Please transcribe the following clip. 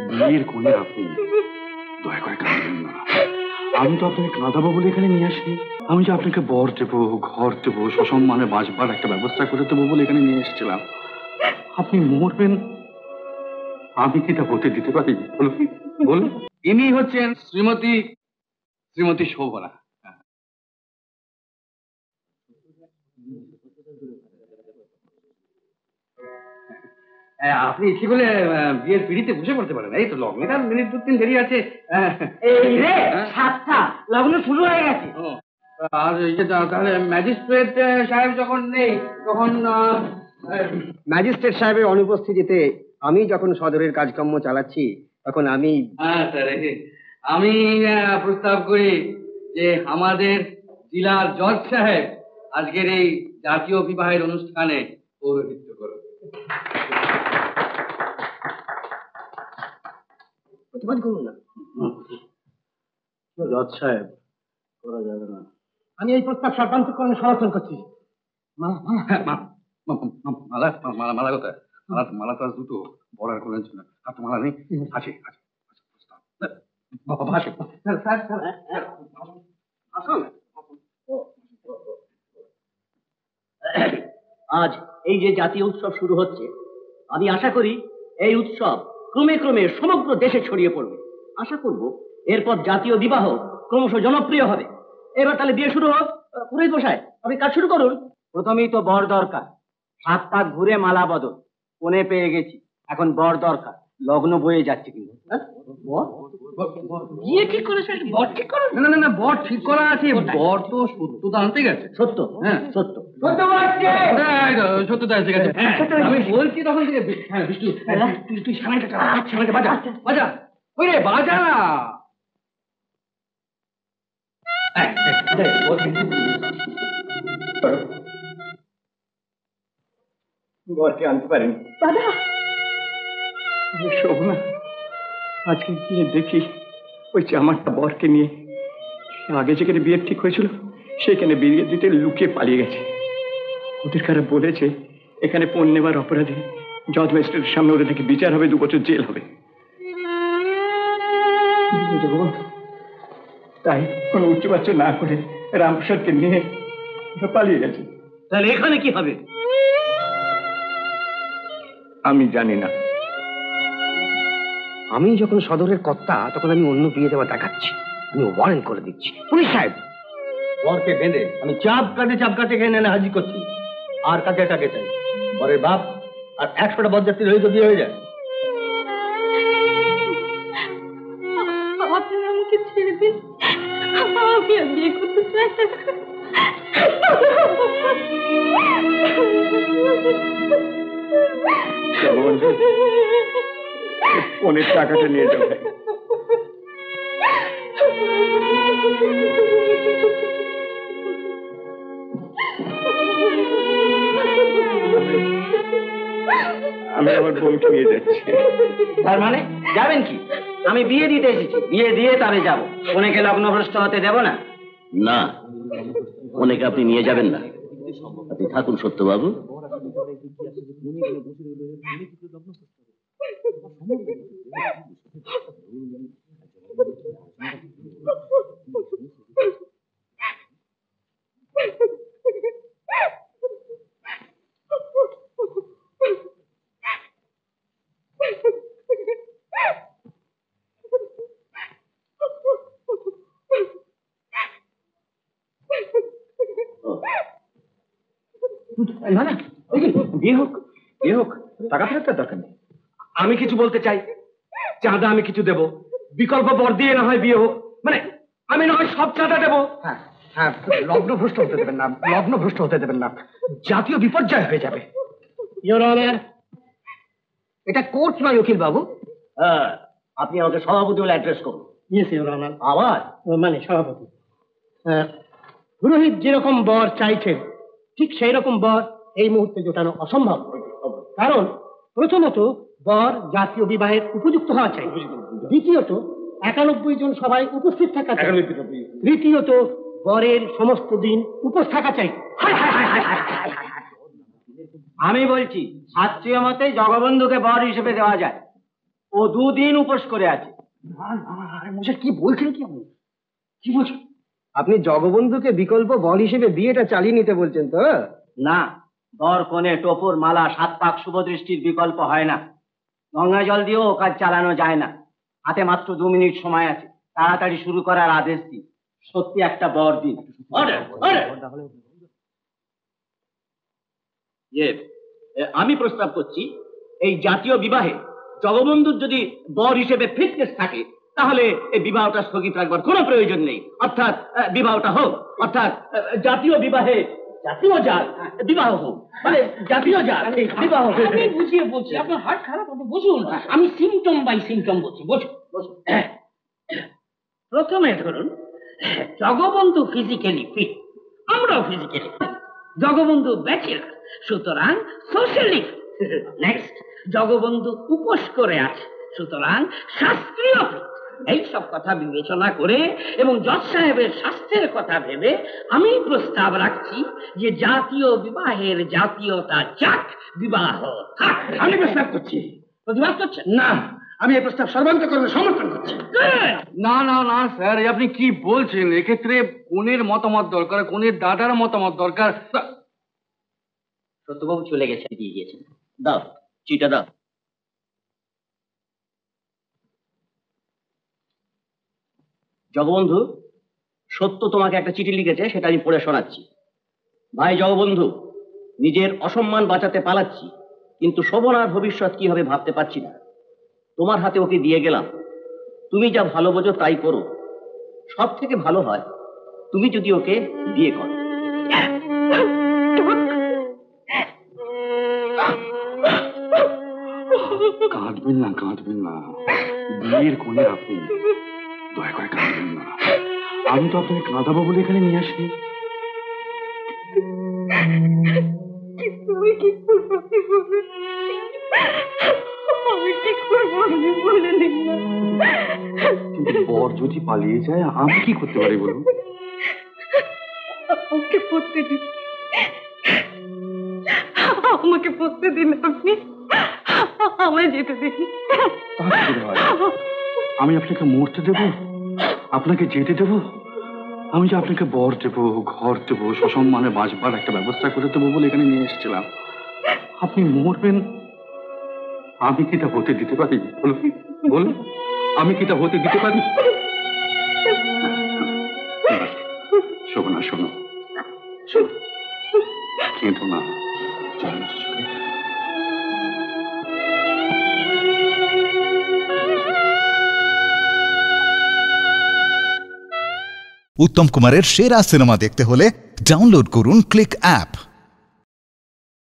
বিয়ের কোণে আপনি দয়া করে কাঁদবেন না। আমি তো আপনাকে কাঁদাবো বলে এখানে নিয়ে আসিনি। আমি যে আপনাকে বর দেবো, ঘর দেবো, সসম্মানে বাঁচবার একটা ব্যবস্থা করে দেবো বলে এখানে নিয়ে এসেছিলাম। আপনি মরবেন, আমি কি তা হতে দিতে পারি? বলুন। ইনি হচ্ছেন শ্রীমতী শোভনা। আপনি ইচ্ছে করলে বিয়ের পিড়িতে বসে পড়তে পারেন। এই তো লগ্নের আর মিনিট 2-3 দেরি আছে। এই রে 7টা, লগ্ন শুরু হয়ে গেছে। আর তাহলে ম্যাজিস্ট্রেট সাহেব যখন নেই তখন ম্যাজিস্ট্রেট সাহেবের অনুপস্থিতিতে আমি যখন সদরের কাজকর্ম চালাচ্ছি তখন আমি স্যার আমি প্রস্তাব করি যে আমাদের জেলার জজ সাহেব আজকের এই জাতীয় বিবাহের অনুষ্ঠানে পৌরোহিত্য করবে। প্রতিবাদ করুন না। জজ সাহেব, করা যাবে না। আমি এই প্রস্তাব সর্বান্তকরণে সমর্থন করছি। মালা কোথায়? মালা তো আজ দুটো, বড় আর কোলের জন্য। হাত মালা নেই? আছে। আজ এই যে জাতীয় উৎসব শুরু হচ্ছে, আমি আশা করি এই উৎসব ক্রমে ক্রমে সমগ্র দেশে ছড়িয়ে পড়বে। আশা করব এরপর জাতীয় বিবাহ ক্রমশ জনপ্রিয় হবে। এবার তাহলে বিয়ে শুরু হোক। পুরোহিত মশাই, আপনি কাজ শুরু করুন। প্রথমেই তো বর দরকার। 7 পাক ঘুরে মালা বদল, কোণে পেয়ে গেছি, এখন বর দরকার। লগ্ন বয়ে যাচ্ছে কিন্তু। বিয়ে ঠিক করেছে, বর ঠিক করো। না, বর ঠিক করা আছে। বর তো সত্যতা আনতে গেছে। সত্য? হ্যাঁ, সত্য সত্যতা এসে গেছে। আমি বলছি তখন থেকে। হ্যাঁ বিষ্ণু, তুই সামনেটা বাজা। ওই রে বাজা না। বরকে আনতে পারেনি। শোভনা, আজকে গিয়ে দেখি ওই জামারটা বরকে নিয়ে আগে যেখানে বিয়ে ঠিক হয়েছিল সেখানে বিয়ে দিতে লুকিয়ে পালিয়ে গেছে। ওদের কারা বলেছে এখানে পণ নেবার অপরাধে জজ ম্যাজিস্ট্রেটের সামনে ওদের নাকি বিচার হবে, 2 বছর জেল হবে। তাই কোনো উচ্চবাচ্য না করে রামপ্রসাদকে নিয়ে পালিয়ে গেছে। তাহলে এখানে কি হবে আমি জানি না। আমি যখন সদরের কর্তা তখন আমি অন্য বিয়ে দেওয়া দেখাচ্ছি। আমি ওয়ারেন্ট করে দিচ্ছি। পুলিশ সাহেব, বরকে বেঁধে আমি চাপ কাটে এখানে হাজির করছি। আর কাকে চাই? বরের বাপ আর 100টা বরযাত্রী হয়ে তো বিয়ে হয়ে যায়। আপনি আমাকে ছেড়ে দিন, আমি আর বিয়ে করতে চাই। ফোনের টাকাটা নিয়ে যাও। আমি আমার বোনকে নিয়ে যাচ্ছি। তার মানে যাবেন কি? আমি বিয়ে দিতে এসেছি, বিয়ে দিয়ে তবে যাব। অনেকে লগ্নভ্রষ্ট হতে দেব না। না, অনেকে আপনি নিয়ে যাবেন না। আপনি থাকুন সত্যবাবু। বিয়ে হোক, টাকা ফেরতের দরকার নেই। আমি কিছু বলতে চাই, চাঁদা আমি কিছু দেব, বিকল্প বর দিয়ে না হয় বিয়ে হোক। মানে আমি না হয় সব চাঁদা দেবো। হ্যাঁ, লগ্নভ্রষ্ট হতে দেবেন না। জাতীয় বিপর্যয় হয়ে যাবে। এটা কোর্ট নয় উকিল বাবু। হ্যাঁ, আপনি আমাকে সভাপতি বলে অ্যাড্রেস করুন। আবার মানে সভাপতি, পুরোহিত যেরকম বর চাইছেন ঠিক সেই রকম বর এই মুহূর্তে জোটানো অসম্ভব। কারণ প্রথমত বর জাতীয় বিবাহের উপযুক্ত হওয়া চাই, দ্বিতীয়ত 91 জন সবাই উপস্থিত থাকা চাই, তৃতীয়ত বরের সমস্ত দিন উপোস থাকা চাই। আমি বলছি শাস্ত্রীয় মতে জগবন্ধুকে বর হিসেবে দেওয়া যায়। ও 2 দিন উপোস করে আছে। মশাই কি বলছেন কি আপনি? কি বলছেন? আপনি জগবন্ধুকে বিকল্প বর হিসেবে বিয়েটা চালিয়ে নিতে বলছেন তো? না, বর কনে টোপর মালা 7 পাক শুভ দৃষ্টির বিকল্প হয় না। গঙ্গা জল দিয়েও কাজ চালানো যায় না। হাতে মাত্র 2 মিনিট সময় আছে, তাড়াতাড়ি শুরু করার আদেশ দিন। সত্যি একটা বর দিন। Order order. আমি প্রস্তাব করছি, এই জাতীয় বিবাহে জগবন্ধুর যদি বর হিসেবে ফিটনেস থাকে, তাহলে এই বিবাহটা স্থগিত রাখবার কোনো প্রয়োজন নেই। অর্থাৎ বিবাহটা হোক, অর্থাৎ জাতীয় বিবাহে জাতীয় জাত বিবাহ হোক, মানে জাতীয় জাত বিবাহ হোক। আমি বুঝিয়ে বলছি, আপনার হার্ট খারাপ, আপনি বুঝুন। আমি সিমটম বাই সিমটম বলছি, বসুন বসুন। প্রথমে ধরুন, জগবন্ধু ফিজিক্যালি ফিট, আমরাও ফিজিক্যালি ফিট। জগবন্ধু ব্যাচেলার, সুতরাং সোশ্যালি ফিট। নেক্সট, জগবন্ধু উপোস করে আছে, সুতরাং শাস্ত্রীয় ফিট। এইসব কথা বিবেচনা করে এবং জজ সাহেবের স্বাস্থ্যের কথা ভেবে আমি প্রস্তাব রাখছি যে জাতীয় বিবাহের জাতীয়তা যাক, বিবাহ থাক। আমি প্রস্তাব করছি। প্রতিবাদ করছেন? না, আমি এই প্রস্তাব সর্বান্তকরণে সমর্থন করছি। না না না স্যার, আপনি কি বলছেন? এক্ষেত্রে কনের মতামত দরকার, কনের দাদার মতামত দরকার। সত্যবাবু চলে গেছে, দিয়ে গিয়েছেন। দাও চিটা দাও। জগবন্ধু, সত্য তোমাকে একটা চিঠি লিখেছে, সেটা আমি পড়ে শোনাচ্ছি। ভাই জগবন্ধু, নিজের অসম্মান বাঁচাতে পালাচ্ছি, কিন্তু শোভনার ভবিষ্যৎ কি হবে ভাবতে পারছি না। তোমার হাতে ওকে দিয়ে গেলাম, তুমি যা ভালো বোঝো তাই করো। সব থেকে ভালো হয় তুমি যদি ওকে বিয়ে করো। কাঁদবেন না, কাঁদবেন না। বিয়ের কোণে আপনি, দয়া করে কাঁদবেন না। আমি তো আপনাকে কাঁদাবো বলে এখানে নিয়ে আসি। আমি কি করবো আপনি বলুন? আমি কি করবো আপনি বলে দিন না। কিন্তু বর যদি পালিয়ে যায়, আমি কি করতে পারি বলুন? আমাকে পড়তে দিন, আমাকে পড়তে দিন, আপনি আমায় যেতে দিন। তা কি করে হয়? আমি আপনাকে মরতে দেব, আপনাকে যেতে দেব? আমি যে আপনাকে বর দেব, ঘর দেব, সসম্মানে বাঁচবার একটা ব্যবস্থা করে দেবো বলে এখানে নিয়ে এসেছিলাম। আপনি মরবেন, আমি কি তা হতে দিতে পারি? বলুন বলুন, আমি কি তা হতে দিতে পারি? শোভনা, শোনো শোনো, কেঁদো না। চলো উত্তম কুমারের সেরা সিনেমা দেখতে হলে ডাউনলোড করুন ক্লিক অ্যাপ।